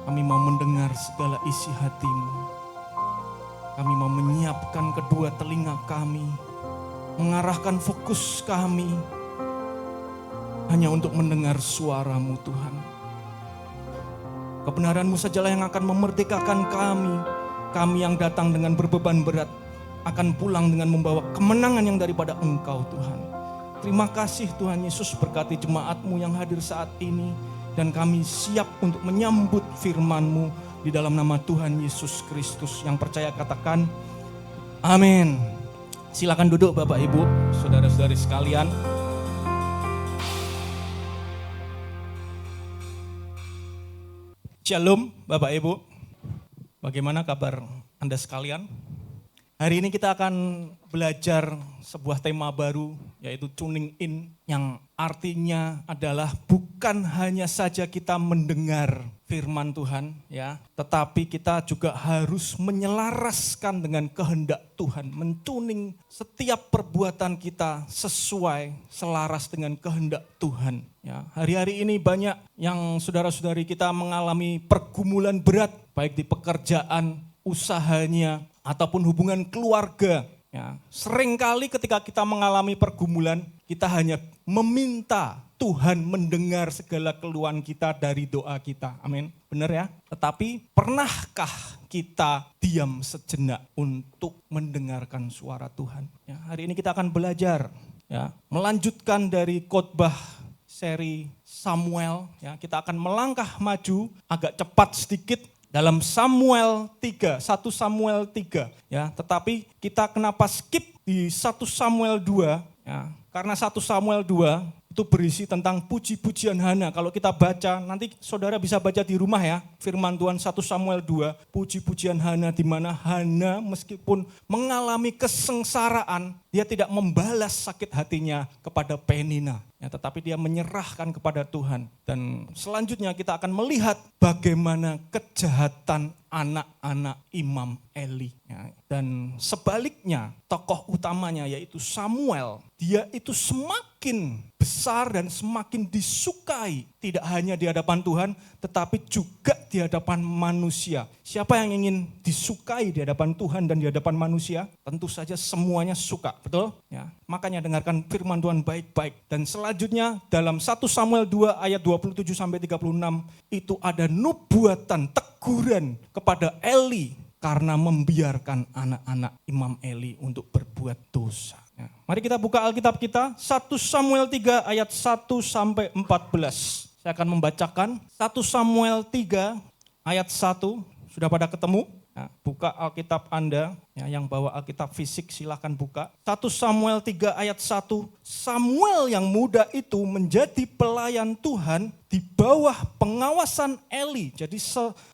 Kami mau mendengar segala isi hati-Mu. Kami mau menyiapkan kedua telinga kami, mengarahkan fokus kami hanya untuk mendengar suara-Mu Tuhan. Kebenaran-Mu sajalah yang akan memerdekakan kami. Kami yang datang dengan berbeban berat akan pulang dengan membawa kemenangan yang daripada Engkau Tuhan. Terima kasih Tuhan Yesus, berkati jemaat-Mu yang hadir saat ini. Dan kami siap untuk menyambut firman-Mu di dalam nama Tuhan Yesus Kristus. Yang percaya katakan amin. Silakan duduk Bapak Ibu, saudara-saudari sekalian. Shalom Bapak Ibu, bagaimana kabar Anda sekalian? Hari ini kita akan belajar sebuah tema baru, yaitu tuning in, yang artinya adalah bukan hanya saja kita mendengar firman Tuhan, ya, tetapi kita juga harus menyelaraskan dengan kehendak Tuhan, mentuning setiap perbuatan kita sesuai selaras dengan kehendak Tuhan. Ya, hari-hari ini banyak yang saudara-saudari kita mengalami pergumulan berat, baik di pekerjaan, usahanya, ataupun hubungan keluarga. Ya, seringkali ketika kita mengalami pergumulan, kita hanya meminta Tuhan mendengar segala keluhan kita dari doa kita. Amin. Benar ya? Tetapi pernahkah kita diam sejenak untuk mendengarkan suara Tuhan? Ya, hari ini kita akan belajar, ya, melanjutkan dari khotbah seri Samuel. Ya, kita akan melangkah maju agak cepat sedikit dalam Samuel 3, 1 Samuel 3, ya. Tetapi kita kenapa skip di 1 Samuel 2, ya. Karena 1 Samuel 2 itu berisi tentang puji-pujian Hana. Kalau kita baca, nanti saudara bisa baca di rumah ya, firman Tuhan 1 Samuel 2, puji-pujian Hana, di mana Hana meskipun mengalami kesengsaraan, dia tidak membalas sakit hatinya kepada Penina. Ya, tetapi dia menyerahkan kepada Tuhan. Dan selanjutnya kita akan melihat bagaimana kejahatan anak-anak Imam Eli. Ya, dan sebaliknya tokoh utamanya yaitu Samuel, dia itu semakin besar dan semakin disukai. Tidak hanya di hadapan Tuhan, tetapi juga di hadapan manusia. Siapa yang ingin disukai di hadapan Tuhan dan di hadapan manusia? Tentu saja semuanya suka, betul? Ya, makanya dengarkan firman Tuhan baik-baik. Dan selanjutnya dalam 1 Samuel 2 ayat 27-36 itu ada nubuatan, teguran kepada Eli karena membiarkan anak-anak Imam Eli untuk berbuat dosa. Ya, mari kita buka Alkitab kita, 1 Samuel 3 ayat 1-14. Saya akan membacakan 1 Samuel 3 ayat 1, sudah pada ketemu? Nah, buka Alkitab Anda, ya, yang bawa Alkitab fisik silahkan buka. 1 Samuel 3 ayat 1, Samuel yang muda itu menjadi pelayan Tuhan di bawah pengawasan Eli. Jadi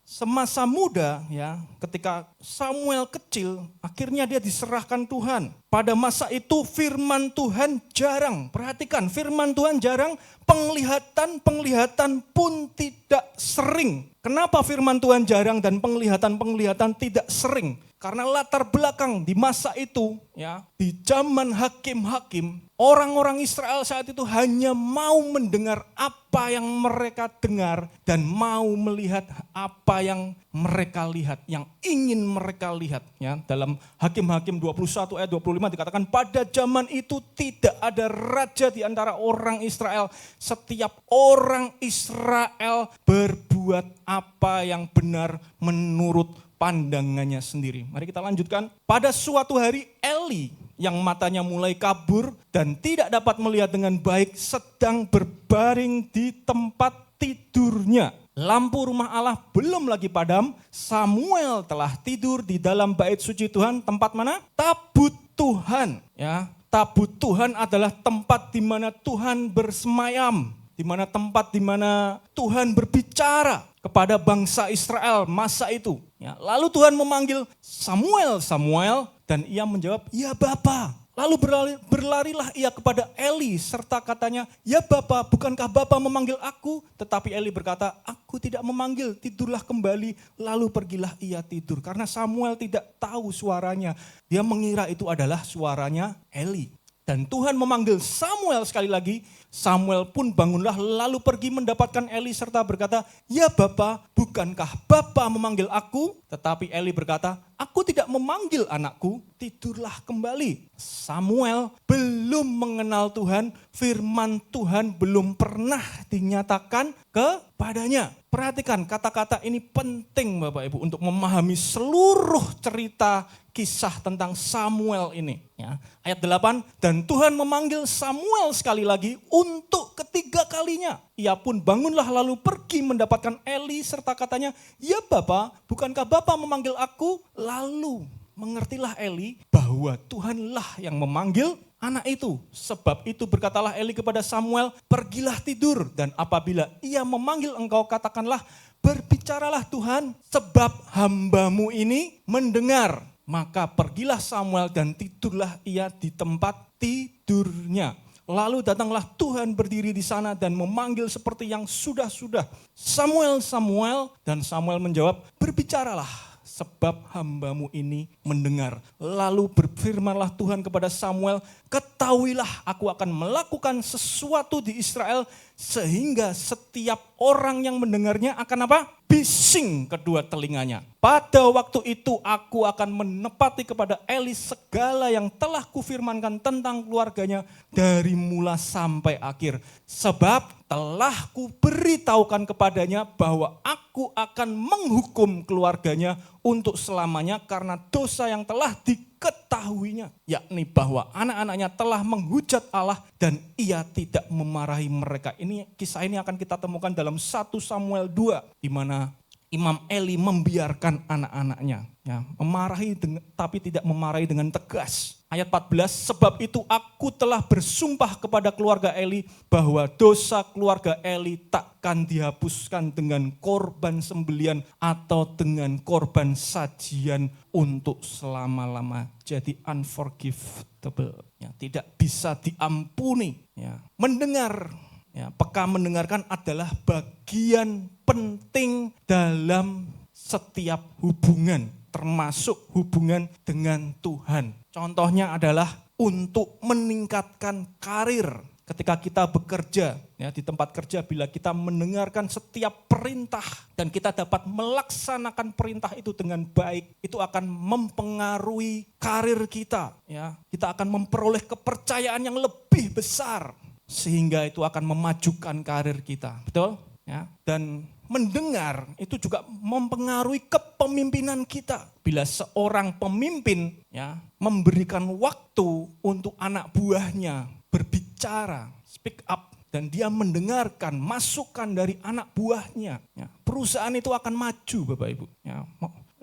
semasa muda, ya, ketika Samuel kecil, akhirnya dia diserahkan Tuhan. Pada masa itu firman Tuhan jarang, perhatikan firman Tuhan jarang, penglihatan pun tidak sering. Kenapa firman Tuhan jarang dan penglihatan tidak sering? Karena latar belakang di masa itu, ya, di zaman hakim-hakim, orang-orang Israel saat itu hanya mau mendengar apa yang mereka dengar dan mau melihat apa yang mereka lihat, yang ingin mereka lihat. Ya, dalam Hakim-Hakim 21 ayat 25 dikatakan, pada zaman itu tidak ada raja di antara orang Israel. Setiap orang Israel berbuat apa yang benar menurut pandangannya sendiri. Mari kita lanjutkan. Pada suatu hari Eli yang matanya mulai kabur dan tidak dapat melihat dengan baik sedang berbaring di tempat tidurnya. Lampu rumah Allah belum lagi padam. Samuel telah tidur di dalam bait suci Tuhan. Tempat mana? Tabut Tuhan. Ya, tabut Tuhan adalah tempat di mana Tuhan bersemayam, di mana tempat di mana Tuhan berbicara kepada bangsa Israel masa itu. Ya, lalu Tuhan memanggil Samuel, Samuel, dan ia menjawab, ya Bapa. Lalu berlarilah ia kepada Eli serta katanya, ya Bapa, bukankah Bapa memanggil aku? Tetapi Eli berkata, aku tidak memanggil, tidurlah kembali. Lalu pergilah ia tidur. Karena Samuel tidak tahu suaranya. Dia mengira itu adalah suaranya Eli. Dan Tuhan memanggil Samuel sekali lagi. Samuel pun bangunlah lalu pergi mendapatkan Eli serta berkata, "Ya Bapa, bukankah Bapa memanggil aku?" Tetapi Eli berkata, "Aku tidak memanggil anakku, tidurlah kembali." Samuel belum mengenal Tuhan, firman Tuhan belum pernah dinyatakan kepadanya. Perhatikan kata-kata ini penting Bapak Ibu untuk memahami seluruh cerita kisah tentang Samuel ini. Ya. Ayat 8, dan Tuhan memanggil Samuel sekali lagi untuk ketiga kalinya. Ia pun bangunlah lalu pergi mendapatkan Eli serta katanya, "Ya Bapa, bukankah Bapa memanggil aku?" Lalu mengertilah Eli bahwa Tuhanlah yang memanggil anak itu. Sebab itu berkatalah Eli kepada Samuel, "Pergilah tidur, dan apabila ia memanggil engkau katakanlah, berbicaralah Tuhan, sebab hambamu ini mendengar." Maka pergilah Samuel dan tidurlah ia di tempat tidurnya. Lalu datanglah Tuhan berdiri di sana dan memanggil seperti yang sudah-sudah, "Samuel, Samuel." Dan Samuel menjawab, "Berbicaralah, sebab hambamu ini mendengar." Lalu berfirmanlah Tuhan kepada Samuel, "Ketahuilah aku akan melakukan sesuatu di Israel sehingga setiap orang yang mendengarnya akan apa? Bising kedua telinganya. Pada waktu itu aku akan menepati kepada Eli segala yang telah kufirmankan tentang keluarganya dari mula sampai akhir. Sebab telah kuberitahukan kepadanya bahwa aku akan menghukum keluarganya untuk selamanya karena dosa yang telah diketahuinya, yakni bahwa anak-anaknya telah menghujat Allah dan ia tidak memarahi mereka." Kisah ini akan kita temukan dalam 1 Samuel 2, di mana Imam Eli membiarkan anak-anaknya, ya, memarahi tapi tidak memarahi dengan tegas. Ayat 14, "Sebab itu aku telah bersumpah kepada keluarga Eli bahwa dosa keluarga Eli takkan dihapuskan dengan korban sembelian atau dengan korban sajian untuk selama-lama." Jadi unforgivable, ya, tidak bisa diampuni. Ya. Mendengar, ya, peka mendengarkan adalah bagian penting dalam setiap hubungan, termasuk hubungan dengan Tuhan. Contohnya adalah untuk meningkatkan karir. Ketika kita bekerja, ya, di tempat kerja, bila kita mendengarkan setiap perintah dan kita dapat melaksanakan perintah itu dengan baik, itu akan mempengaruhi karir kita. Ya. Kita akan memperoleh kepercayaan yang lebih besar, sehingga itu akan memajukan karir kita. Betul? Ya. Dan mendengar itu juga mempengaruhi kepemimpinan kita. Bila seorang pemimpin, ya, memberikan waktu untuk anak buahnya berbicara, speak up, dan dia mendengarkan masukan dari anak buahnya, ya, perusahaan itu akan maju Bapak Ibu. Ya.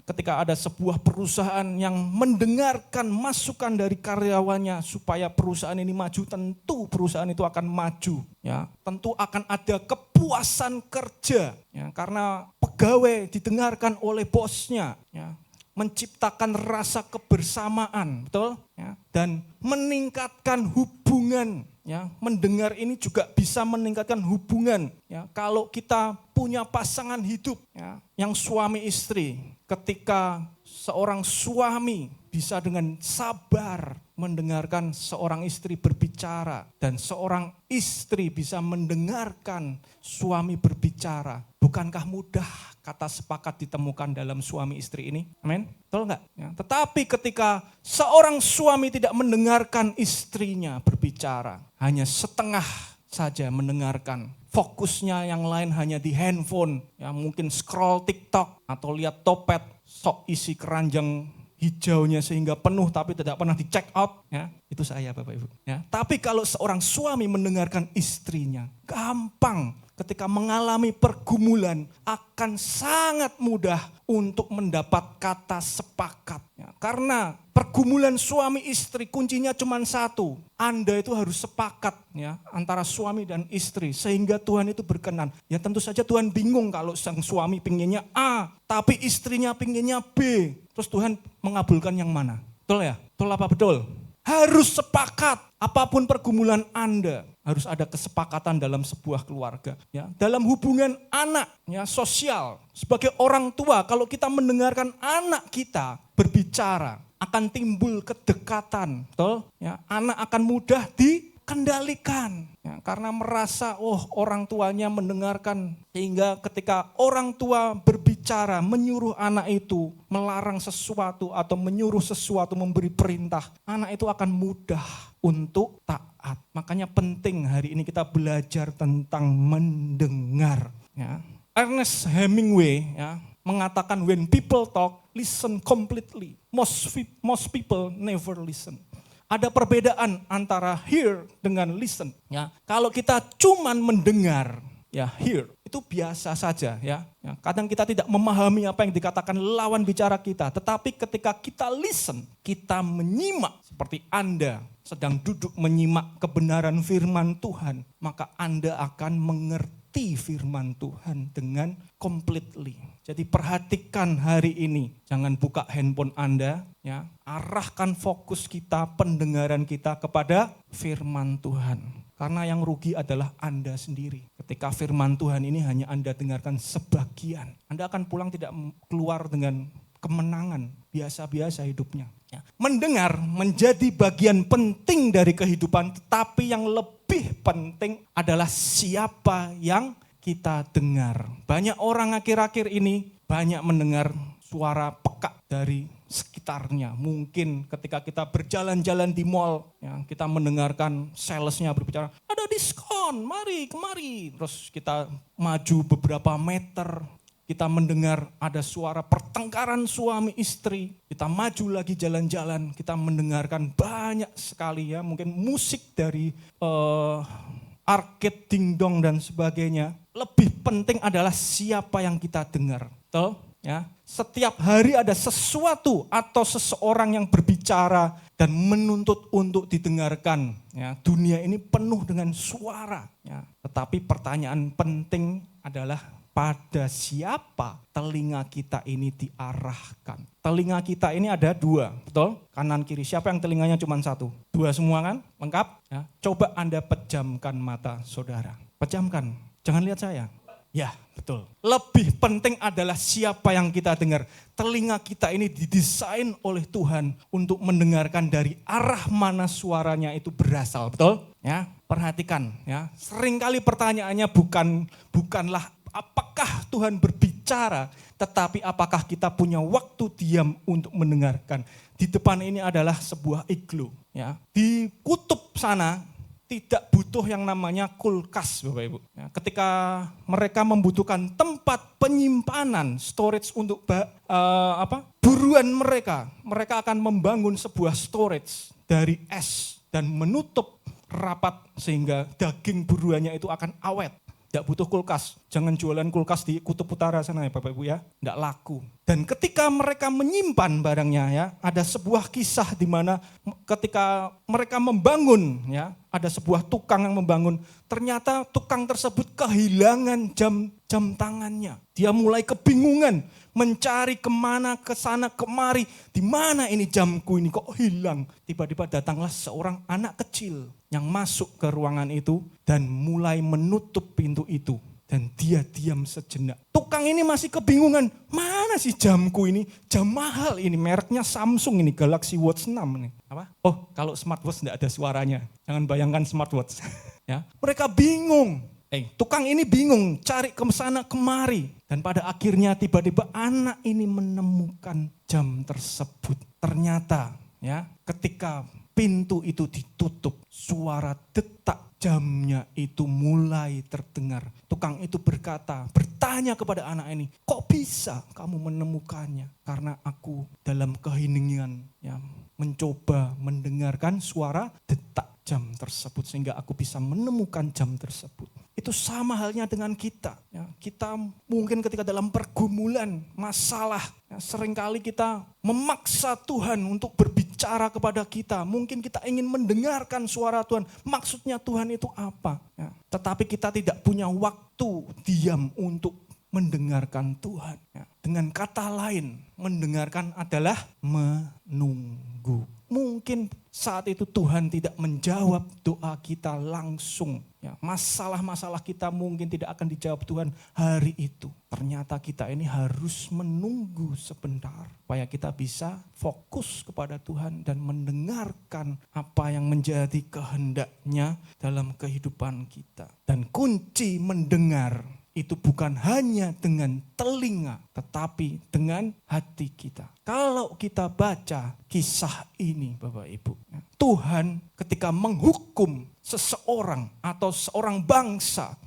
Ketika ada sebuah perusahaan yang mendengarkan masukan dari karyawannya supaya perusahaan ini maju, tentu perusahaan itu akan maju. Ya, tentu akan ada kepuasan kerja, ya, karena pegawai didengarkan oleh bosnya, ya, menciptakan rasa kebersamaan, betul? Ya, dan meningkatkan hubungan. Ya, mendengar ini juga bisa meningkatkan hubungan. Ya, kalau kita punya pasangan hidup, ya, yang suami istri, ketika seorang suami bisa dengan sabar mendengarkan seorang istri berbicara dan seorang istri bisa mendengarkan suami berbicara, bukankah mudah kata sepakat ditemukan dalam suami istri ini? Amin? Betul enggak? Ya, tetapi ketika seorang suami tidak mendengarkan istrinya berbicara, hanya setengah saja mendengarkan, fokusnya yang lain hanya di handphone, ya, mungkin scroll TikTok atau lihat topet, sok isi keranjang hijaunya sehingga penuh tapi tidak pernah di check out, ya, itu saya Bapak Ibu. Ya. Tapi kalau seorang suami mendengarkan istrinya, gampang ketika mengalami pergumulan akan sangat mudah untuk mendapat kata sepakat. Ya, karena pergumulan suami istri kuncinya cuma satu, Anda itu harus sepakat, ya, antara suami dan istri sehingga Tuhan itu berkenan. Ya tentu saja Tuhan bingung kalau sang suami pinginnya A, tapi istrinya pinginnya B. Terus Tuhan mengabulkan yang mana? Betul ya? Betul apa betul? Harus sepakat. Apapun pergumulan Anda, harus ada kesepakatan dalam sebuah keluarga. Ya, dalam hubungan anak, ya, sosial, sebagai orang tua, kalau kita mendengarkan anak kita berbicara, akan timbul kedekatan, betul? Ya, anak akan mudah dikendalikan, ya, karena merasa orang tuanya mendengarkan, sehingga ketika orang tua berbicara menyuruh anak itu melarang sesuatu atau menyuruh sesuatu, memberi perintah, anak itu akan mudah untuk taat. Makanya penting hari ini kita belajar tentang mendengar. Ya. Ernest Hemingway ya, mengatakan when people talk, listen completely. Most people never listen. Ada perbedaan antara hear dengan listen. Ya. Kalau kita cuman mendengar, ya hear, itu biasa saja. Ya. Kadang kita tidak memahami apa yang dikatakan lawan bicara kita. Tetapi ketika kita listen, kita menyimak seperti Anda sedang duduk menyimak kebenaran firman Tuhan, maka Anda akan mengerti firman Tuhan dengan completely. Jadi perhatikan hari ini, jangan buka handphone Anda, ya, arahkan fokus kita, pendengaran kita kepada firman Tuhan. Karena yang rugi adalah Anda sendiri. Ketika firman Tuhan ini hanya Anda dengarkan sebagian, Anda akan pulang tidak keluar dengan kemenangan, biasa-biasa hidupnya. Ya. Mendengar menjadi bagian penting dari kehidupan, tetapi yang lebih penting adalah siapa yang kita dengar. Banyak orang akhir-akhir ini banyak mendengar suara pekak dari sekitarnya. Mungkin ketika kita berjalan-jalan di mall, ya, kita mendengarkan salesnya berbicara, ada diskon, mari kemari. Terus kita maju beberapa meter, kita mendengar ada suara pertengkaran suami istri. Kita maju lagi jalan-jalan, kita mendengarkan banyak sekali ya, mungkin musik dari arcade dingdong dan sebagainya. Lebih penting adalah siapa yang kita dengar. Betul? Ya. Setiap hari ada sesuatu atau seseorang yang berbicara dan menuntut untuk didengarkan. Ya. Dunia ini penuh dengan suara. Ya. Tetapi pertanyaan penting adalah pada siapa telinga kita ini diarahkan. Telinga kita ini ada dua, betul? Kanan kiri, siapa yang telinganya cuma satu? Dua semua kan? Lengkap? Ya. Coba Anda pejamkan mata saudara. Pejamkan, jangan lihat saya. Ya, betul. Lebih penting adalah siapa yang kita dengar. Telinga kita ini didesain oleh Tuhan untuk mendengarkan dari arah mana suaranya itu berasal, betul? Ya, perhatikan ya. Seringkali pertanyaannya bukanlah apakah Tuhan berbicara, tetapi apakah kita punya waktu diam untuk mendengarkan. Di depan ini adalah sebuah iglo. Ya. Di kutub sana tidak butuh yang namanya kulkas, Bapak Ibu. Ya, ketika mereka membutuhkan tempat penyimpanan, storage untuk buruan mereka akan membangun sebuah storage dari es dan menutup rapat sehingga daging buruannya itu akan awet. Tidak butuh kulkas, jangan jualan kulkas di kutub utara sana ya Bapak Ibu ya, tidak laku. Dan ketika mereka menyimpan barangnya ya, ada sebuah kisah di mana ketika mereka membangun ya, ada sebuah tukang yang membangun, ternyata tukang tersebut kehilangan jam tangannya. Dia mulai kebingungan, mencari kemana, ke sana, kemari, di mana ini jamku ini kok hilang. Tiba-tiba datanglah seorang anak kecil yang masuk ke ruangan itu dan mulai menutup pintu itu. Dan dia diam sejenak. Tukang ini masih kebingungan, mana sih jamku ini? Jam mahal ini, mereknya Samsung ini, Galaxy Watch 6 ini. Apa? Oh, kalau smartwatch tidak ada suaranya. Jangan bayangkan smartwatch. Ya, mereka bingung. Tukang ini bingung, cari ke sana kemari. Dan pada akhirnya tiba-tiba anak ini menemukan jam tersebut. Ternyata ya, ketika pintu itu ditutup, suara detak jamnya itu mulai terdengar. Tukang itu bertanya kepada anak ini, kok bisa kamu menemukannya? Karena aku dalam keheningan ya, mencoba mendengarkan suara detak jam tersebut sehingga aku bisa menemukan jam tersebut. Itu sama halnya dengan kita. Ya, kita mungkin ketika dalam pergumulan, masalah, ya, seringkali kita memaksa Tuhan untuk berbicara kepada kita. Mungkin kita ingin mendengarkan suara Tuhan. Maksudnya Tuhan itu apa? Ya, tetapi kita tidak punya waktu diam untuk mendengarkan Tuhan. Ya, dengan kata lain, mendengarkan adalah menunggu. Mungkin saat itu Tuhan tidak menjawab doa kita langsung. Ya, masalah-masalah kita mungkin tidak akan dijawab Tuhan hari itu. Ternyata kita ini harus menunggu sebentar supaya kita bisa fokus kepada Tuhan dan mendengarkan apa yang menjadi kehendak-Nya dalam kehidupan kita. Dan kunci mendengar itu bukan hanya dengan telinga, tetapi dengan hati kita. Kalau kita baca kisah ini Bapak Ibu, Tuhan ketika menghukum seseorang atau seorang bangsa,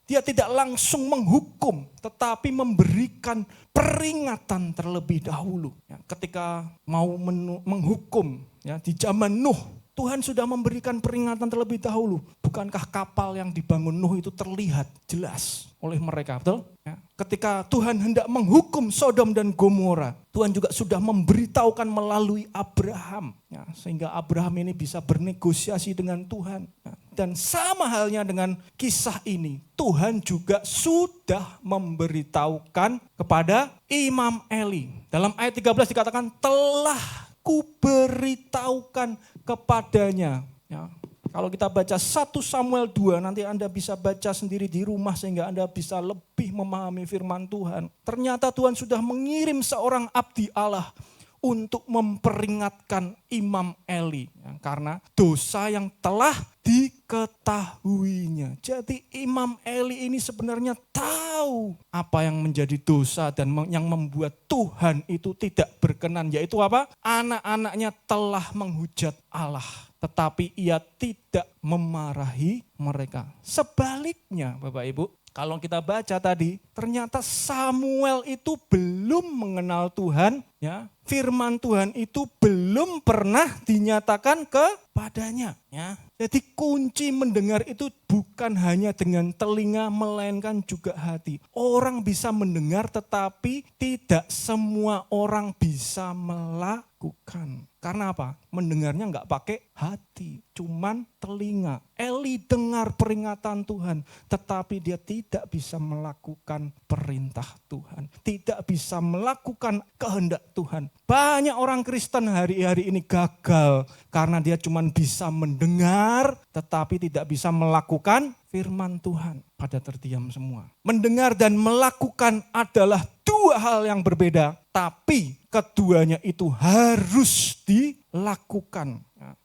Dia tidak langsung menghukum, tetapi memberikan peringatan terlebih dahulu. Ketika mau menghukum di zaman Nuh, Tuhan sudah memberikan peringatan terlebih dahulu. Bukankah kapal yang dibangun Nuh itu terlihat jelas oleh mereka, betul? Ya. Ketika Tuhan hendak menghukum Sodom dan Gomora, Tuhan juga sudah memberitahukan melalui Abraham. Ya, sehingga Abraham ini bisa bernegosiasi dengan Tuhan. Ya. Dan sama halnya dengan kisah ini, Tuhan juga sudah memberitahukan kepada Imam Eli. Dalam ayat 13 dikatakan, telah kuberitahukan kepadanya. Ya, kalau kita baca 1 Samuel 2, nanti Anda bisa baca sendiri di rumah sehingga Anda bisa lebih memahami firman Tuhan. Ternyata Tuhan sudah mengirim seorang abdi Allah untuk memperingatkan Imam Eli. Ya, karena dosa yang telah diketahuinya. Jadi Imam Eli ini sebenarnya tahu apa yang menjadi dosa dan yang membuat Tuhan itu tidak berkenan. Yaitu apa? Anak-anaknya telah menghujat Allah. Tetapi ia tidak memarahi mereka. Sebaliknya Bapak Ibu, kalau kita baca tadi, ternyata Samuel itu belum mengenal Tuhan, ya. Firman Tuhan itu belum pernah dinyatakan kepadanya, ya. Jadi kunci mendengar itu bukan hanya dengan telinga, melainkan juga hati. Orang bisa mendengar tetapi tidak semua orang bisa melakukan. Karena apa? Mendengarnya enggak pakai hati, cuman telinga. Eli dengar peringatan Tuhan, tetapi dia tidak bisa melakukan perintah Tuhan. Tidak bisa melakukan kehendak Tuhan. Banyak orang Kristen hari-hari ini gagal karena dia cuma bisa mendengar tetapi tidak bisa melakukan firman Tuhan. Pada terdiam semua. Mendengar dan melakukan adalah dua hal yang berbeda, tapi keduanya itu harus dilakukan.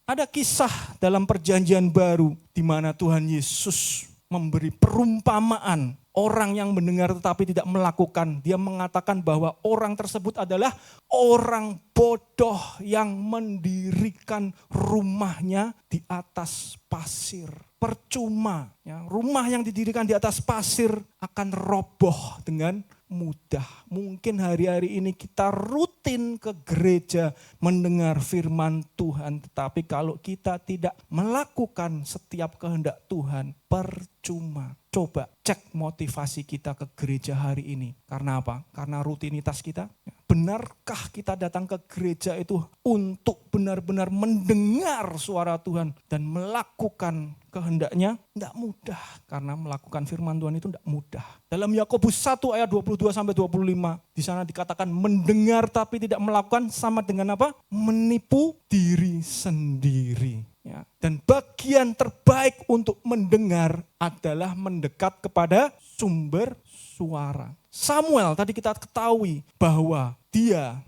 Ada kisah dalam Perjanjian Baru di mana Tuhan Yesus memberi perumpamaan. Orang yang mendengar tetapi tidak melakukan, dia mengatakan bahwa orang tersebut adalah orang bodoh yang mendirikan rumahnya di atas pasir. Percuma, ya, rumah yang didirikan di atas pasir akan roboh dengan mudah. Mungkin hari-hari ini kita rutin ke gereja mendengar firman Tuhan, tetapi kalau kita tidak melakukan setiap kehendak Tuhan, percuma. Coba cek motivasi kita ke gereja hari ini. Karena apa? Karena rutinitas kita. Benarkah kita datang ke gereja itu untuk benar-benar mendengar suara Tuhan dan melakukan kehendaknya? Tidak mudah, karena melakukan firman Tuhan itu tidak mudah. Dalam Yakobus 1 ayat 22-25, di sana dikatakan mendengar tapi tidak melakukan sama dengan apa? Menipu diri sendiri. Ya. Dan bagian terbaik untuk mendengar adalah mendekat kepada sumber suara. Samuel tadi kita ketahui bahwa dia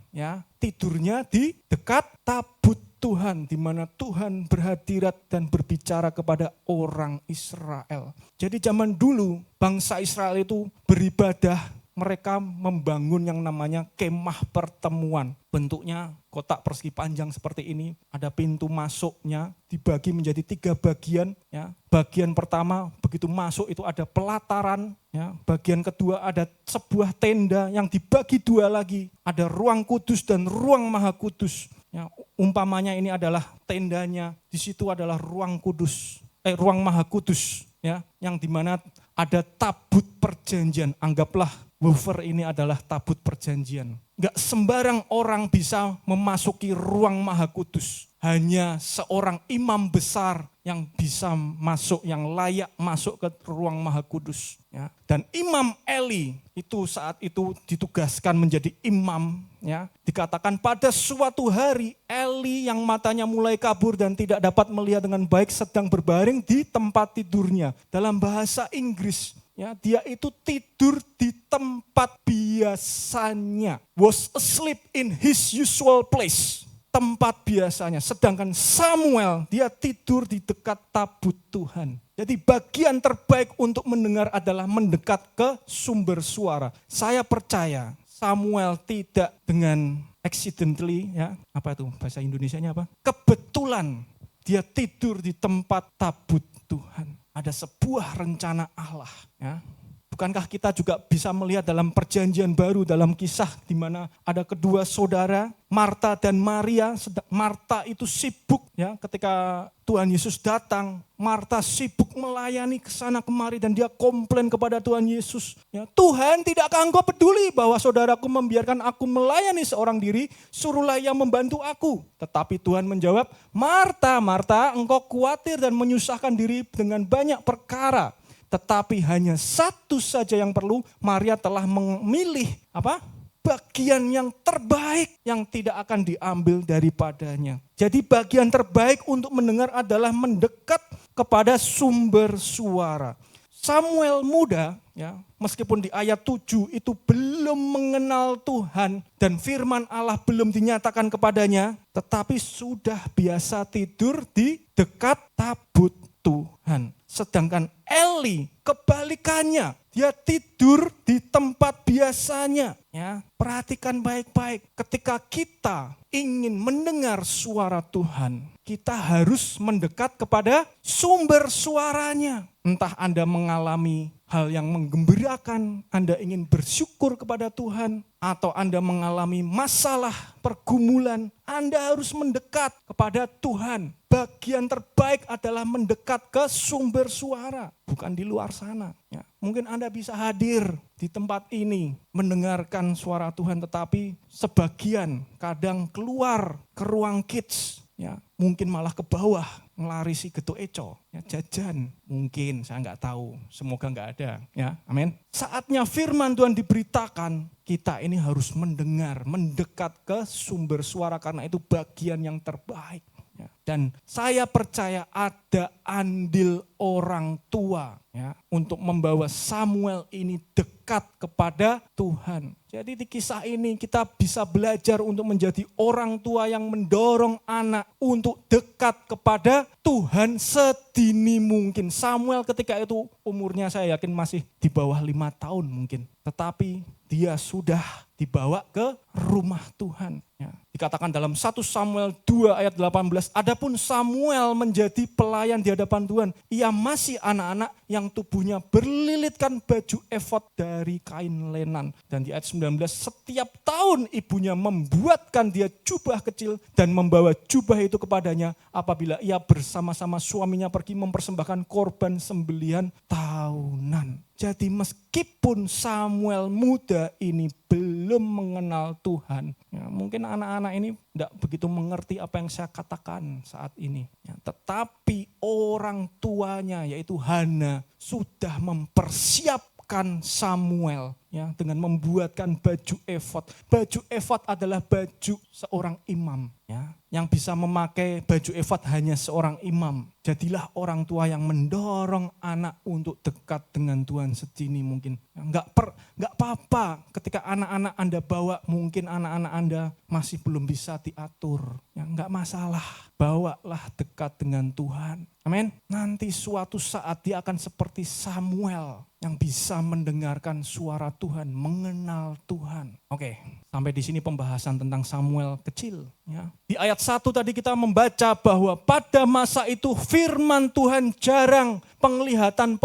tidurnya di dekat tabut Tuhan, di mana Tuhan berhadirat dan berbicara kepada orang Israel. Jadi zaman dulu bangsa Israel itu beribadah, mereka membangun yang namanya kemah pertemuan. Bentuknya kotak persegi panjang seperti ini, ada pintu masuknya, dibagi menjadi 3 bagian. Ya. Bagian pertama begitu masuk itu ada pelataran, ya. Bagian kedua ada sebuah tenda yang dibagi 2 lagi, ada ruang kudus dan ruang maha kudus. Ya. Umpamanya ini adalah tendanya, di situ adalah ruang kudus, ruang maha kudus, ya, yang dimana ada tabut perjanjian. Anggaplah wafer ini adalah tabut perjanjian. Enggak sembarang orang bisa memasuki ruang maha kudus. Hanya seorang imam besar yang bisa masuk, yang layak masuk ke ruang Maha Kudus. Ya. Dan Imam Eli itu saat itu ditugaskan menjadi imam. Ya. Dikatakan pada suatu hari Eli yang matanya mulai kabur dan tidak dapat melihat dengan baik sedang berbaring di tempat tidurnya. Dalam bahasa Inggris, ya, dia itu tidur di tempat biasanya. Was asleep in his usual place. Tempat biasanya. Sedangkan Samuel, dia tidur di dekat tabut Tuhan. Jadi bagian terbaik untuk mendengar adalah mendekat ke sumber suara. Saya percaya Samuel tidak dengan accidentally, ya, apa itu bahasa Indonesianya apa? Kebetulan dia tidur di tempat tabut Tuhan. Ada sebuah rencana Allah, ya. Bukankah kita juga bisa melihat dalam perjanjian baru, dalam kisah di mana ada kedua saudara, Marta dan Maria. Marta itu sibuk, ya, ketika Tuhan Yesus datang. Marta sibuk melayani ke sana kemari dan dia komplain kepada Tuhan Yesus. Ya, Tuhan, tidakkah engkau peduli bahwa saudaraku membiarkan aku melayani seorang diri, suruhlah yang membantu aku. Tetapi Tuhan menjawab, Marta, Marta, engkau khawatir dan menyusahkan diri dengan banyak perkara. Tetapi hanya satu saja yang perlu, Maria telah memilih apa? Bagian yang terbaik yang tidak akan diambil daripadanya. Jadi bagian terbaik untuk mendengar adalah mendekat kepada sumber suara. Samuel muda, ya, meskipun di ayat 7 itu belum mengenal Tuhan dan firman Allah belum dinyatakan kepadanya, tetapi sudah biasa tidur di dekat tabut Tuhan. Sedangkan Eli kebalikannya, dia tidur di tempat biasanya. Ya, perhatikan baik-baik, ketika kita ingin mendengar suara Tuhan, kita harus mendekat kepada sumber suaranya. Entah Anda mengalami hal yang menggembirakan, Anda ingin bersyukur kepada Tuhan, atau Anda mengalami masalah, pergumulan, Anda harus mendekat kepada Tuhan. Bagian terbaik adalah mendekat ke sumber suara, bukan di luar sana. Ya, mungkin Anda bisa hadir di tempat ini, mendengarkan suara Tuhan, tetapi sebagian kadang keluar ke ruang kids, ya, mungkin malah ke bawah, ngelarisi getuk eco, ya, jajan, mungkin, saya nggak tahu, semoga nggak ada, ya, amin. Saatnya firman Tuhan diberitakan, kita ini harus mendengar, mendekat ke sumber suara, karena itu bagian yang terbaik. Ya. Dan saya percaya ada andil orang tua, ya, untuk membawa Samuel ini dekat kepada Tuhan. Jadi di kisah ini kita bisa belajar untuk menjadi orang tua yang mendorong anak untuk dekat kepada Tuhan sedini mungkin. Samuel ketika itu umurnya saya yakin masih di bawah 5 tahun mungkin. Tetapi dia sudah dibawa ke rumah Tuhan. Ya. Dikatakan dalam 1 Samuel 2 ayat 18, adapun Samuel menjadi pelayan di hadapan Tuhan. Ia masih anak-anak yang tubuhnya berlilitkan baju efod dari kain lenan. Dan di ayat 19, setiap tahun ibunya membuatkan dia jubah kecil dan membawa jubah itu kepadanya apabila ia bersama-sama suaminya pergi mempersembahkan korban sembelihan tahunan. Jadi meskipun Samuel muda ini belum mengenal Tuhan, ya, mungkin anak-anak ini tidak begitu mengerti apa yang saya katakan saat ini. Ya, tetapi orang tuanya yaitu Hana sudah mempersiapkan Samuel, ya, dengan membuatkan baju efod. Baju efod adalah baju seorang imam, ya. Yang bisa memakai baju efod hanya seorang imam. Jadilah orang tua yang mendorong anak untuk dekat dengan Tuhan sedini mungkin. Enggak apa-apa ketika anak-anak Anda bawa, mungkin anak-anak Anda masih belum bisa diatur. Ya, enggak masalah, bawalah dekat dengan Tuhan. Amin. Nanti suatu saat dia akan seperti Samuel yang bisa mendengarkan suara Tuhan, mengenal Tuhan. Oke, sampai di sini pembahasan tentang Samuel kecil. Ya. Di ayat 1 tadi kita membaca bahwa pada masa itu firman Tuhan jarang, penglihatan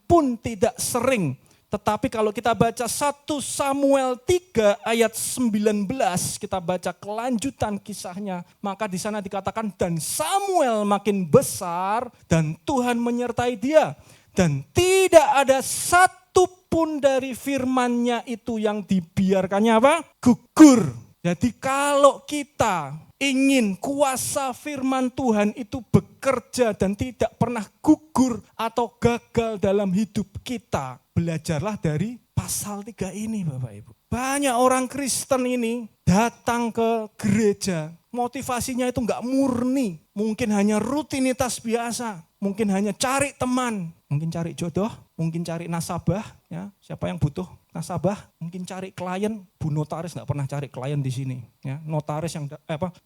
pun tidak sering. Tetapi kalau kita baca 1 Samuel 3 ayat 19, kita baca kelanjutan kisahnya, maka di sana dikatakan dan Samuel makin besar dan Tuhan menyertai dia. Dan tidak ada satu pun dari firman-Nya itu yang dibiarkannya apa? Gugur. Jadi kalau kita ingin kuasa firman Tuhan itu bekerja dan tidak pernah gugur atau gagal dalam hidup kita, belajarlah dari pasal 3 ini Bapak Ibu. Banyak orang Kristen ini datang ke gereja, motivasinya itu enggak murni. Mungkin hanya rutinitas biasa, mungkin hanya cari teman, mungkin cari jodoh, mungkin cari nasabah. Ya, siapa yang butuh nasabah? Mungkin cari klien. Bu notaris enggak pernah cari klien di sini. Ya, notaris yang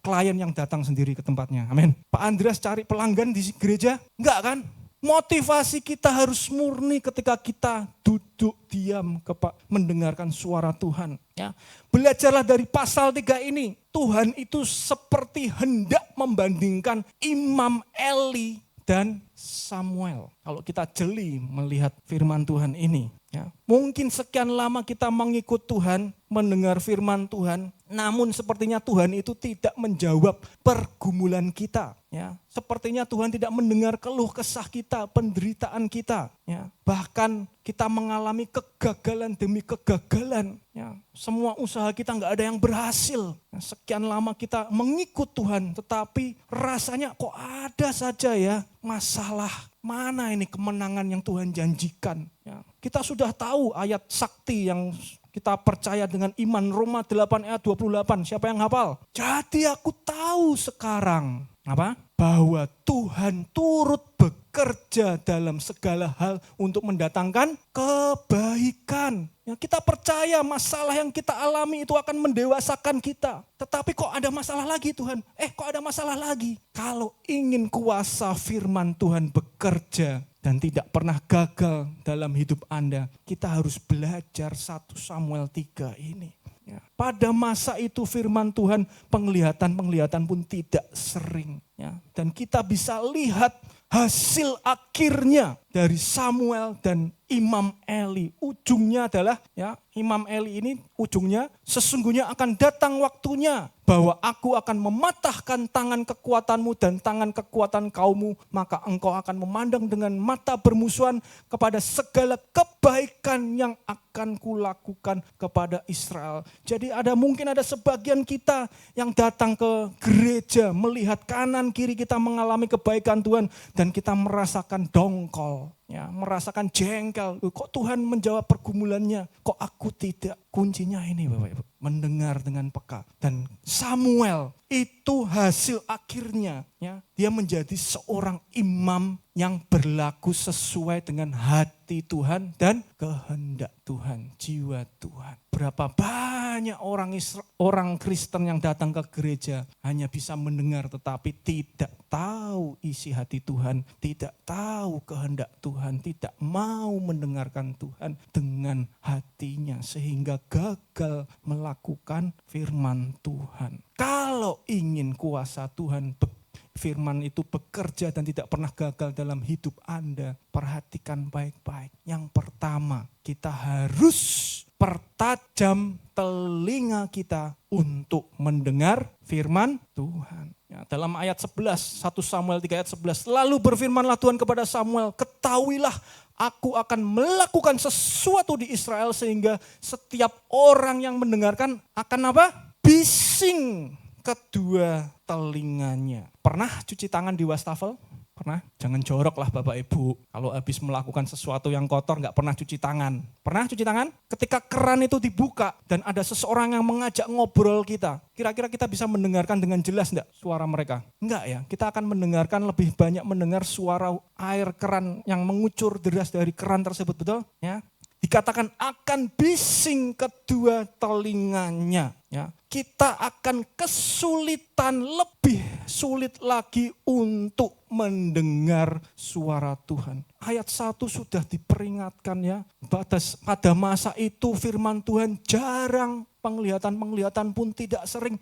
klien yang datang sendiri ke tempatnya. Amin. Pak Andreas cari pelanggan di gereja? Enggak kan? Motivasi kita harus murni ketika kita duduk diam mendengarkan suara Tuhan. Ya. Belajarlah dari pasal 3 ini. Tuhan itu seperti hendak membandingkan Imam Eli dan Samuel. Kalau kita jeli melihat firman Tuhan ini. Ya. Mungkin sekian lama kita mengikut Tuhan, mendengar firman Tuhan, namun sepertinya Tuhan itu tidak menjawab pergumulan kita. Ya. Sepertinya Tuhan tidak mendengar keluh kesah kita, penderitaan kita. Ya. Bahkan kita mengalami kegagalan demi kegagalan. Ya. Semua usaha kita nggak ada yang berhasil. Ya. Sekian lama kita mengikut Tuhan, tetapi rasanya kok ada saja ya masalah. Mana ini kemenangan yang Tuhan janjikan. Ya. Kita sudah tahu ayat sakti yang kita percaya dengan iman, Roma 8 ayat 28. Siapa yang hafal? Jadi aku tahu sekarang apa? Bahwa Tuhan turut bekerja dalam segala hal untuk mendatangkan kebaikan. Ya, kita percaya masalah yang kita alami itu akan mendewasakan kita. Tetapi kok ada masalah lagi Tuhan? Kok ada masalah lagi? Kalau ingin kuasa firman Tuhan bekerja dan tidak pernah gagal dalam hidup Anda, kita harus belajar 1 Samuel 3 ini. Ya. Pada masa itu firman Tuhan, penglihatan pun tidak sering. Ya. Dan kita bisa lihat hasil akhirnya dari Samuel dan Imam Eli. Ujungnya adalah ya Imam Eli ini ujungnya sesungguhnya akan datang waktunya bahwa aku akan mematahkan tangan kekuatanmu dan tangan kekuatan kaummu, maka engkau akan memandang dengan mata bermusuhan kepada segala kebaikan yang akan kulakukan kepada Israel. Jadi mungkin ada sebagian kita yang datang ke gereja melihat kanan kiri kita mengalami kebaikan Tuhan dan kita merasakan dongkol. Ya, merasakan jengkel, kok Tuhan menjawab pergumulannya, kok aku tidak. Kuncinya ini Bapak Ibu, mendengar dengan peka. Dan Samuel itu hasil akhirnya, ya, dia menjadi seorang imam yang berlaku sesuai dengan hati Tuhan dan kehendak Tuhan, jiwa Tuhan. Berapa banyak orang Kristen yang datang ke gereja hanya bisa mendengar tetapi tidak tahu isi hati Tuhan, tidak tahu kehendak Tuhan, tidak mau mendengarkan Tuhan dengan hatinya sehingga gagal melakukan firman Tuhan. Kalau ingin kuasa Tuhan, firman itu bekerja dan tidak pernah gagal dalam hidup Anda, perhatikan baik-baik. Yang pertama, kita harus pertajam telinga kita untuk mendengar firman Tuhan. Ya, dalam ayat 11, 1 Samuel 3 ayat 11, lalu berfirmanlah Tuhan kepada Samuel, ketahuilah aku akan melakukan sesuatu di Israel sehingga setiap orang yang mendengarkan akan apa? Bising kedua telinganya. Pernah cuci tangan di wastafel? Pernah? Jangan jorok lah Bapak Ibu. Kalau habis melakukan sesuatu yang kotor gak pernah cuci tangan. Pernah cuci tangan? Ketika keran itu dibuka dan ada seseorang yang mengajak ngobrol kita. Kira-kira kita bisa mendengarkan dengan jelas enggak suara mereka? Enggak ya. Kita akan mendengarkan lebih banyak mendengar suara air keran yang mengucur deras dari keran tersebut. Betul? Ya. Dikatakan akan bising kedua telinganya. Ya. Kita akan kesulitan, lebih sulit lagi untuk mendengar suara Tuhan. Ayat 1 sudah diperingatkan ya. Pada masa itu firman Tuhan jarang, penglihatan pun tidak sering.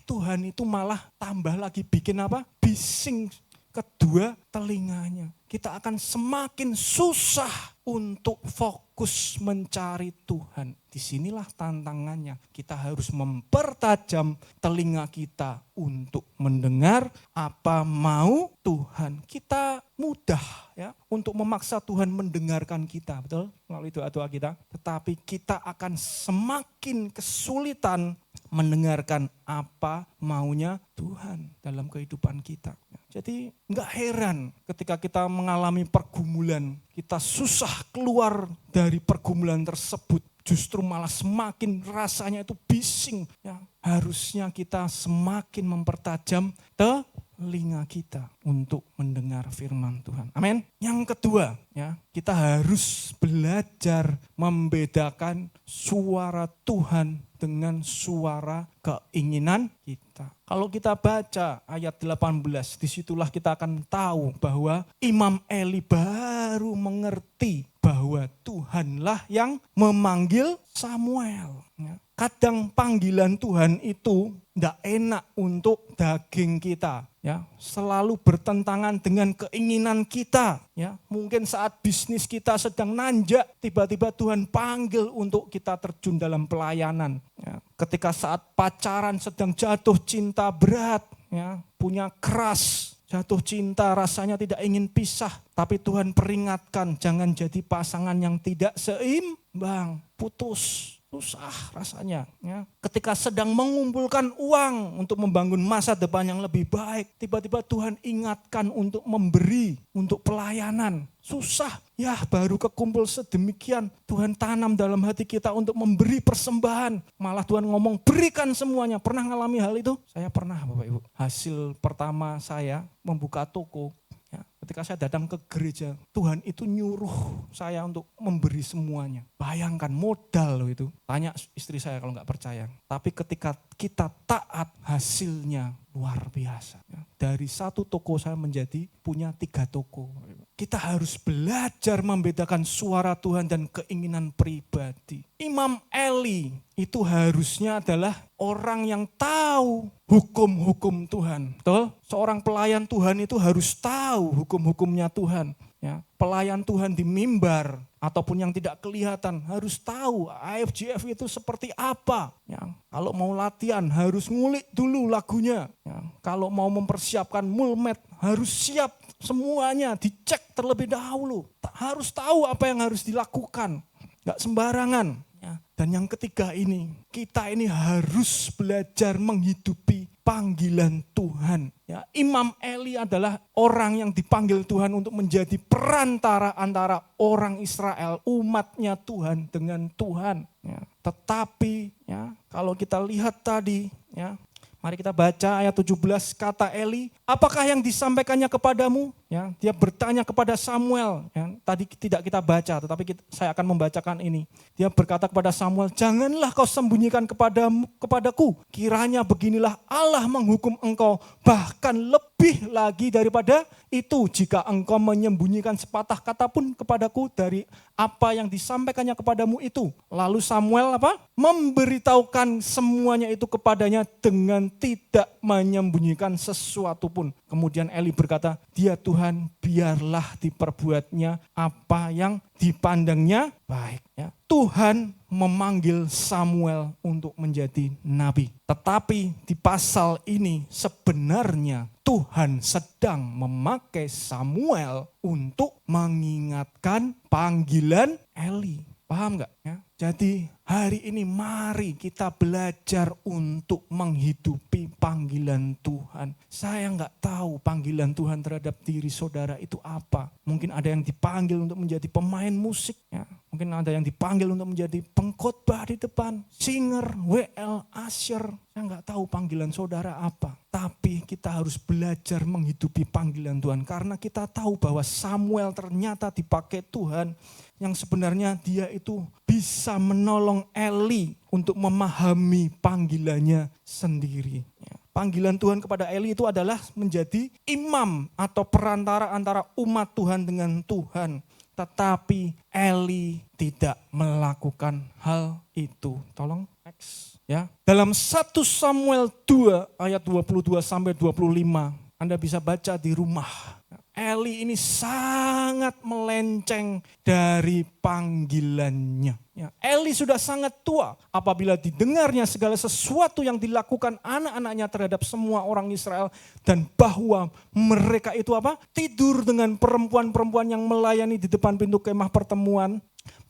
Tuhan itu malah tambah lagi bikin apa? Bising kedua telinganya. Kita akan semakin susah untuk fokus mencari Tuhan. Disinilah tantangannya. Kita harus mempertajam telinga kita untuk mendengar apa mau Tuhan. Kita mudah ya untuk memaksa Tuhan mendengarkan kita, betul? Melalui doa-doa kita. Tetapi kita akan semakin kesulitan mendengarkan apa maunya Tuhan dalam kehidupan kita. Jadi nggak heran ketika kita mengalami pergumulan, kita susah keluar dari pergumulan tersebut. Justru malah semakin rasanya itu bising. Ya, harusnya kita semakin mempertajam telinga kita untuk mendengar firman Tuhan. Amin. Yang kedua, ya, kita harus belajar membedakan suara Tuhan dengan suara keinginan kita. Kalau kita baca ayat 18, disitulah kita akan tahu bahwa Imam Eli baru mengerti bahwa Tuhanlah yang memanggil Samuel. Kadang panggilan Tuhan itu tidak enak untuk daging kita, ya, selalu bertentangan dengan keinginan kita, ya. Mungkin saat bisnis kita sedang nanjak, tiba-tiba Tuhan panggil untuk kita terjun dalam pelayanan, ya. Ketika saat pacaran sedang jatuh cinta berat, ya, punya keras, jatuh cinta rasanya tidak ingin pisah, tapi Tuhan peringatkan jangan jadi pasangan yang tidak seimbang, putus. Susah rasanya. Ya. Ketika sedang mengumpulkan uang untuk membangun masa depan yang lebih baik, tiba-tiba Tuhan ingatkan untuk memberi, untuk pelayanan. Susah, ya baru kekumpul sedemikian, Tuhan tanam dalam hati kita untuk memberi persembahan. Malah Tuhan ngomong berikan semuanya. Pernah ngalami hal itu? Saya pernah Bapak Ibu. Hasil pertama saya membuka toko. Ya, ketika saya datang ke gereja, Tuhan itu nyuruh saya untuk memberi semuanya. Bayangkan modal loh itu. Tanya istri saya kalau nggak percaya. Tapi ketika kita taat, hasilnya luar biasa. Ya, dari satu toko saya menjadi punya 3 toko. Kita harus belajar membedakan suara Tuhan dan keinginan pribadi. Imam Eli itu harusnya adalah orang yang tahu hukum-hukum Tuhan. Betul? Seorang pelayan Tuhan itu harus tahu hukum-hukumnya Tuhan. Ya, pelayan Tuhan di mimbar ataupun yang tidak kelihatan harus tahu AFGF itu seperti apa. Ya, kalau mau latihan harus ngulik dulu lagunya. Ya, kalau mau mempersiapkan mulmet harus siap semuanya, dicek terlebih dahulu. Harus tahu apa yang harus dilakukan, gak sembarangan. Ya, dan yang ketiga ini, kita ini harus belajar menghidupi panggilan Tuhan. Ya, Imam Eli adalah orang yang dipanggil Tuhan untuk menjadi perantara antara orang Israel, umatnya Tuhan dengan Tuhan. Ya, tetapi ya, kalau kita lihat tadi, ya, mari kita baca ayat 17, kata Eli, apakah yang disampaikannya kepadamu? Ya, dia bertanya kepada Samuel. Ya, tadi tidak kita baca, tetapi saya akan membacakan ini. Dia berkata kepada Samuel, janganlah kau sembunyikan kepadaku. Kiranya beginilah Allah menghukum engkau, bahkan lebih lagi daripada itu jika engkau menyembunyikan sepatah kata pun kepadaku dari apa yang disampaikannya kepadamu itu. Lalu Samuel memberitahukan semuanya itu kepadanya dengan tidak menyembunyikan sesuatu pun. Kemudian Eli berkata, dia Tuhan biarlah diperbuatnya apa yang dipandangnya baik. Ya. Tuhan memanggil Samuel untuk menjadi nabi. Tetapi di pasal ini sebenarnya Tuhan sedang memakai Samuel untuk mengingatkan panggilan Eli. Paham gak? Ya? Jadi hari ini mari kita belajar untuk menghidupi panggilan Tuhan. Saya nggak tahu panggilan Tuhan terhadap diri saudara itu apa. Mungkin ada yang dipanggil untuk menjadi pemain musik. Ya. Mungkin ada yang dipanggil untuk menjadi pengkhotbah di depan. Singer, WL, usher. Saya nggak tahu panggilan saudara apa. Tapi kita harus belajar menghidupi panggilan Tuhan. Karena kita tahu bahwa Samuel ternyata dipakai Tuhan. Yang sebenarnya dia itu bisa menolong Eli untuk memahami panggilannya sendiri. Panggilan Tuhan kepada Eli itu adalah menjadi imam atau perantara antara umat Tuhan dengan Tuhan. Tetapi Eli tidak melakukan hal itu. Tolong next. Ya. Dalam 1 Samuel 2 ayat 22 sampai 25, Anda bisa baca di rumah. Eli ini sangat melenceng dari panggilannya. Ya, Eli sudah sangat tua apabila didengarnya segala sesuatu yang dilakukan anak-anaknya terhadap semua orang Israel dan bahwa mereka itu tidur dengan perempuan-perempuan yang melayani di depan pintu kemah pertemuan.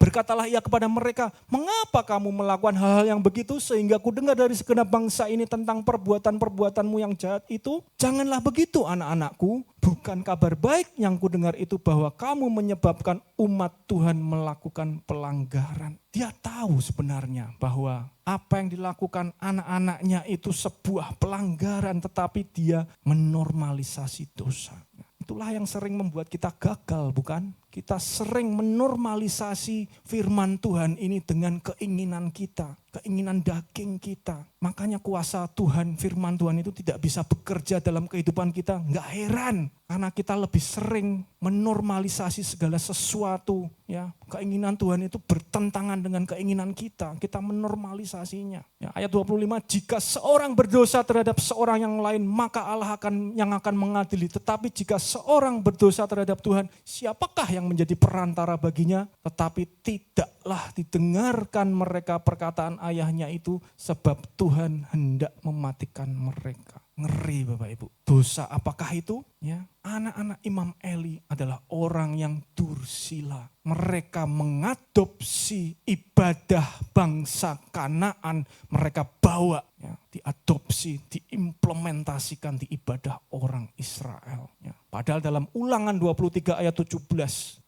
Berkatalah ia kepada mereka, mengapa kamu melakukan hal-hal yang begitu sehingga ku dengar dari segenap bangsa ini tentang perbuatan-perbuatanmu yang jahat itu? Janganlah begitu anak-anakku, bukan kabar baik yang ku dengar itu bahwa kamu menyebabkan umat Tuhan melakukan pelanggaran. Dia tahu sebenarnya bahwa apa yang dilakukan anak-anaknya itu sebuah pelanggaran, tetapi dia menormalisasi dosa. Itulah yang sering membuat kita gagal, bukan? Kita sering menormalisasi firman Tuhan ini dengan keinginan kita, keinginan daging kita. Makanya kuasa Tuhan, firman Tuhan itu tidak bisa bekerja dalam kehidupan kita. Enggak heran, karena kita lebih sering menormalisasi segala sesuatu. Ya, keinginan Tuhan itu bertentangan dengan keinginan kita. Kita menormalisasinya. Ya, ayat 25, jika seorang berdosa terhadap seorang yang lain, maka Allah yang akan mengadili. Tetapi jika seorang berdosa terhadap Tuhan, siapakah yang menjadi perantara baginya? Tetapi tidaklah didengarkan mereka perkataan ayahnya itu, sebab Tuhan hendak mematikan mereka. Ngeri Bapak Ibu. Dosa apakah itu? Ya, anak-anak Imam Eli adalah orang yang dursila. Mereka mengadopsi ibadah bangsa Kanaan. Mereka bawa, ya, diadopsi, diimplementasikan di ibadah orang Israel. Ya. Padahal dalam Ulangan 23 ayat 17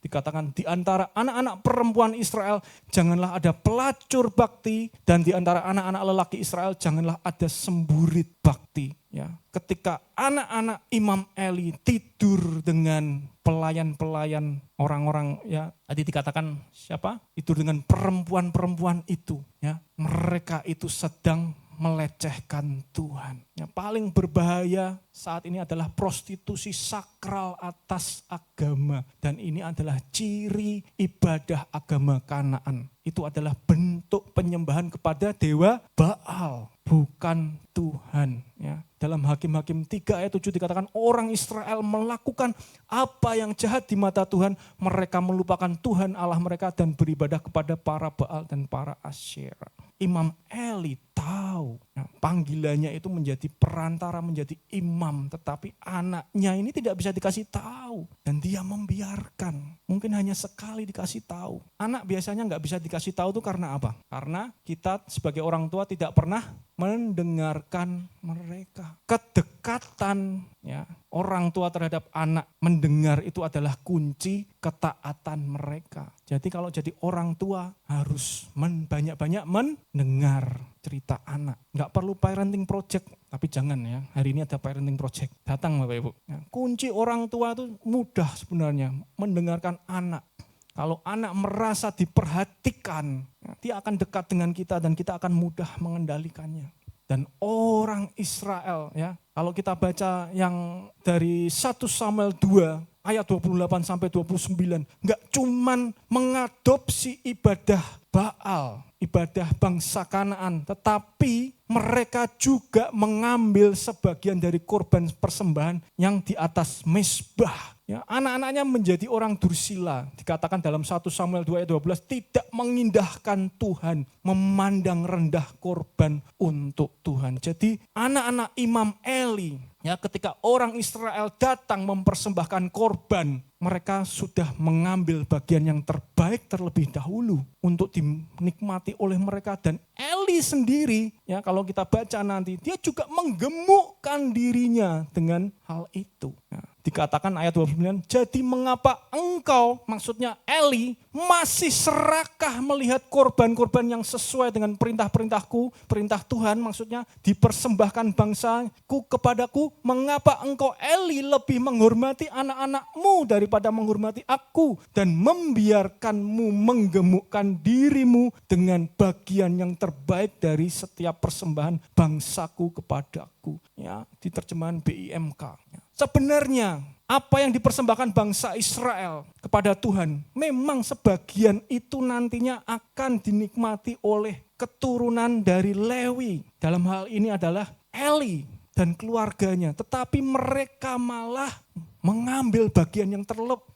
dikatakan di antara anak-anak perempuan Israel janganlah ada pelacur bakti, dan di antara anak-anak lelaki Israel janganlah ada semburit bakti. Ya, ketika anak-anak Imam Eli tidur dengan pelayan-pelayan orang-orang, ya tadi dikatakan siapa? Tidur dengan perempuan-perempuan itu, ya. Mereka itu sedang melecehkan Tuhan. Yang paling berbahaya saat ini adalah prostitusi sakral atas agama. Dan ini adalah ciri ibadah agama Kanaan. Itu adalah bentuk penyembahan kepada dewa Baal, bukan Tuhan. Ya. Dalam Hakim-Hakim 3 ayat 7 dikatakan orang Israel melakukan apa yang jahat di mata Tuhan. Mereka melupakan Tuhan Allah mereka dan beribadah kepada para Baal dan para Asyera. Imam Eli tahu, nah, panggilannya itu menjadi perantara, menjadi imam, tetapi anaknya ini tidak bisa dikasih tahu dan dia membiarkan. Mungkin hanya sekali dikasih tahu. Anak biasanya nggak bisa dikasih tahu itu karena apa? Karena kita sebagai orang tua tidak pernah mendengarkan mereka. Kedekatan, ya, orang tua terhadap anak mendengar itu adalah kunci ketaatan mereka. Jadi kalau jadi orang tua harus banyak-banyak mendengar cerita anak. Nggak perlu parenting project, tapi jangan ya. Hari ini ada parenting project. Datang Bapak Ibu. Ya, kunci orang tua itu mudah sebenarnya, mendengarkan anak. Kalau anak merasa diperhatikan, ya, dia akan dekat dengan kita dan kita akan mudah mengendalikannya. Dan orang Israel, ya, kalau kita baca yang dari 1 Samuel 2 ayat 28 sampai 29, enggak cuman mengadopsi ibadah Baal, ibadah bangsa Kanaan, tetapi mereka juga mengambil sebagian dari korban persembahan yang di atas mezbah. Ya, anak-anaknya menjadi orang dursila. Dikatakan dalam 1 Samuel 2 ayat 12, tidak mengindahkan Tuhan, memandang rendah korban untuk Tuhan. Jadi anak-anak Imam Eli, ya, ketika orang Israel datang mempersembahkan korban, mereka sudah mengambil bagian yang terbaik terlebih dahulu untuk dinikmati oleh mereka. Dan Eli sendiri, ya, kalau kita baca nanti, dia juga menggemukkan dirinya dengan hal itu. Ya. Dikatakan ayat 29, jadi mengapa engkau, maksudnya Eli, masih serakah melihat korban-korban yang sesuai dengan perintah-perintahku, perintah Tuhan maksudnya, dipersembahkan bangsaku kepadaku, mengapa engkau Eli lebih menghormati anak-anakmu daripada menghormati aku, dan membiarkanmu menggemukkan dirimu dengan bagian yang terbaik dari setiap persembahan bangsaku kepadaku. Ya, di terjemahan BIMK. Sebenarnya apa yang dipersembahkan bangsa Israel kepada Tuhan, memang sebagian itu nantinya akan dinikmati oleh keturunan dari Lewi. Dalam hal ini adalah Eli dan keluarganya. Tetapi mereka malah mengambil bagian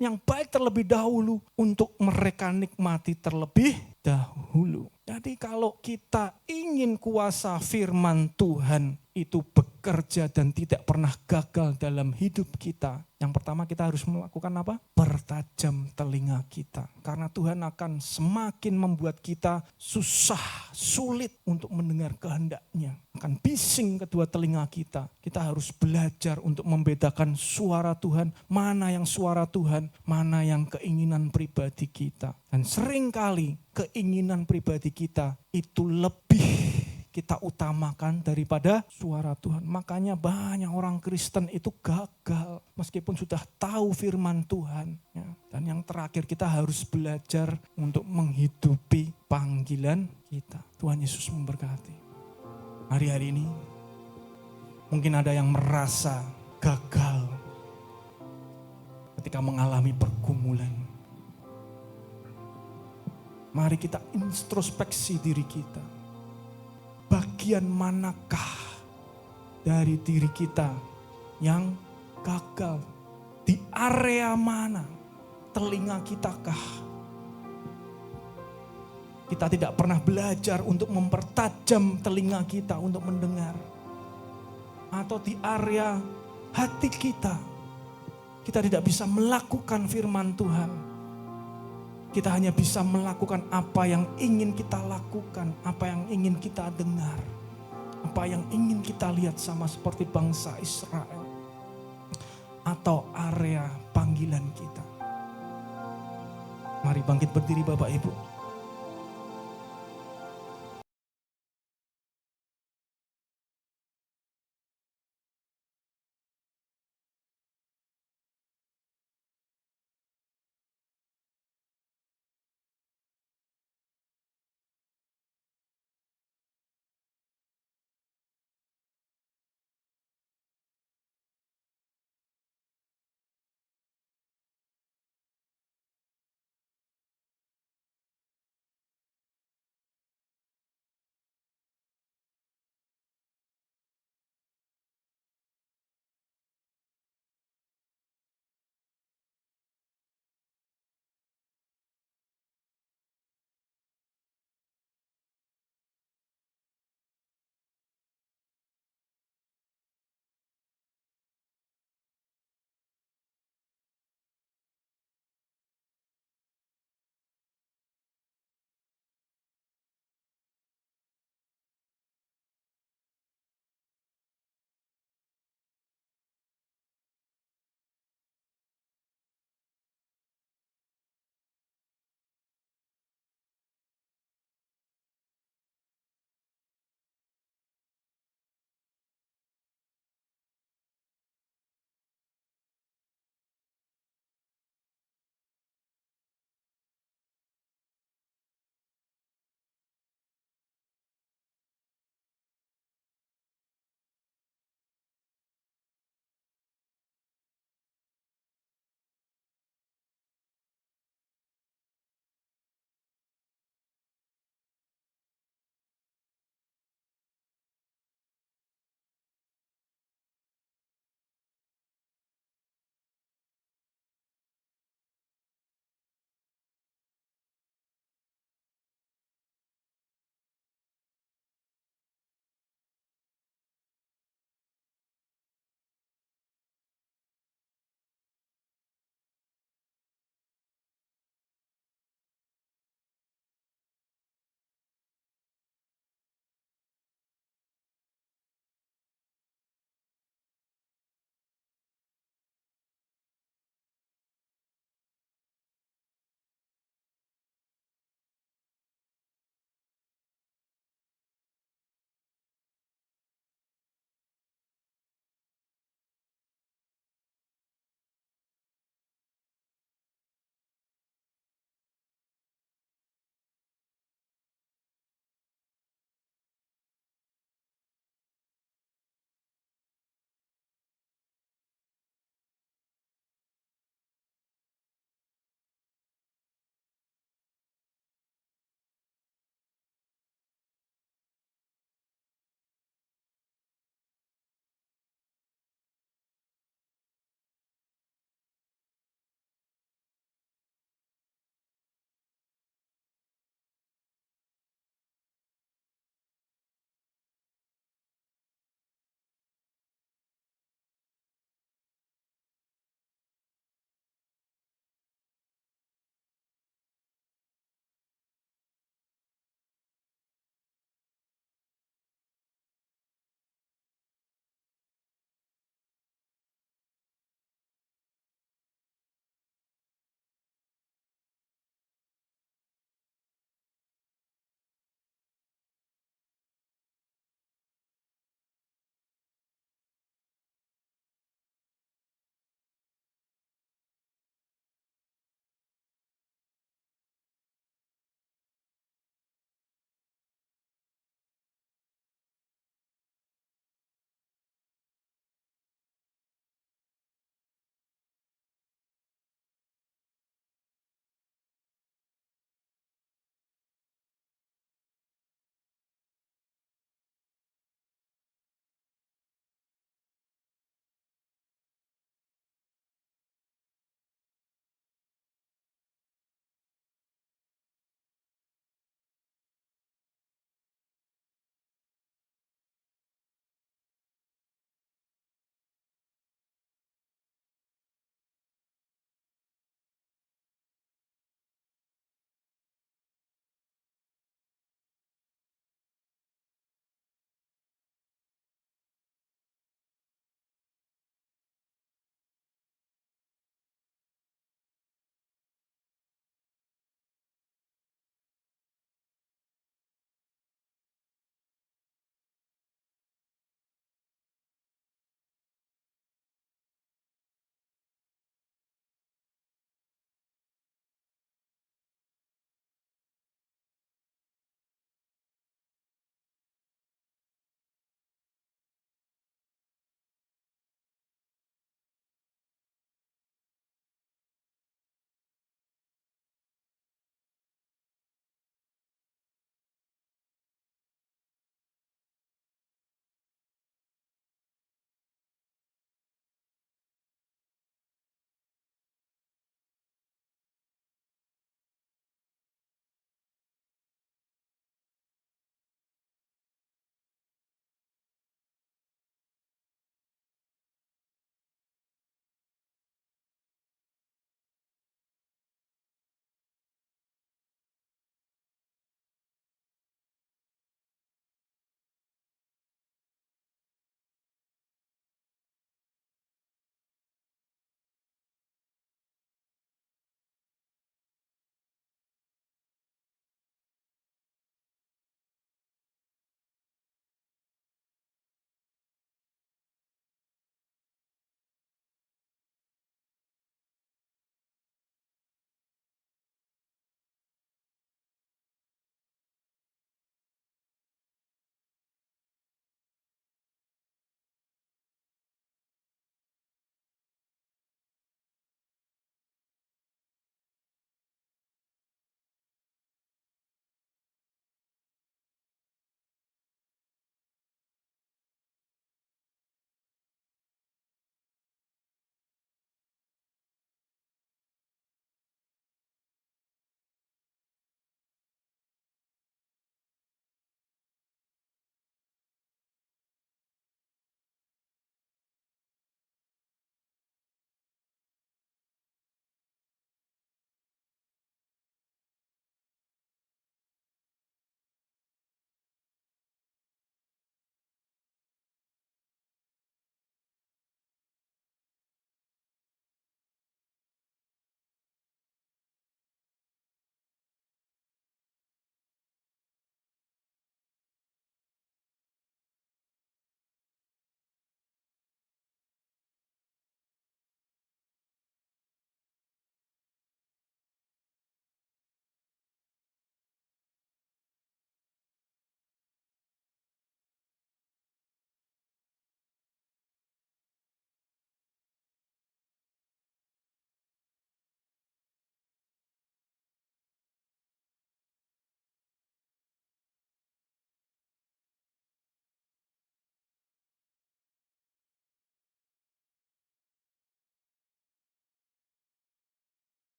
yang baik terlebih dahulu untuk mereka nikmati terlebih dahulu. Jadi kalau kita ingin kuasa firman Tuhan itu bekerja bekerja dan tidak pernah gagal dalam hidup kita, yang pertama kita harus melakukan apa? Pertajam telinga kita. Karena Tuhan akan semakin membuat kita susah, sulit untuk mendengar kehendak-Nya. Akan bising kedua telinga kita. Kita harus belajar untuk membedakan suara Tuhan, mana yang suara Tuhan, mana yang keinginan pribadi kita. Dan seringkali keinginan pribadi kita itu lebih kita utamakan daripada suara Tuhan. Makanya banyak orang Kristen itu gagal meskipun sudah tahu firman Tuhan. Ya. Dan yang terakhir kita harus belajar untuk menghidupi panggilan kita. Tuhan Yesus memberkati. Hari-hari ini mungkin ada yang merasa gagal ketika mengalami pergumulan. Mari kita introspeksi diri kita. Bagian manakah dari diri kita yang gagal? Di area mana? Telinga kitakah? Kita tidak pernah belajar untuk mempertajam telinga kita untuk mendengar. Atau di area hati kita, kita tidak bisa melakukan firman Tuhan. Kita hanya bisa melakukan apa yang ingin kita lakukan, apa yang ingin kita dengar, apa yang ingin kita lihat sama seperti bangsa Israel. Atau area panggilan kita. Mari bangkit berdiri Bapak Ibu.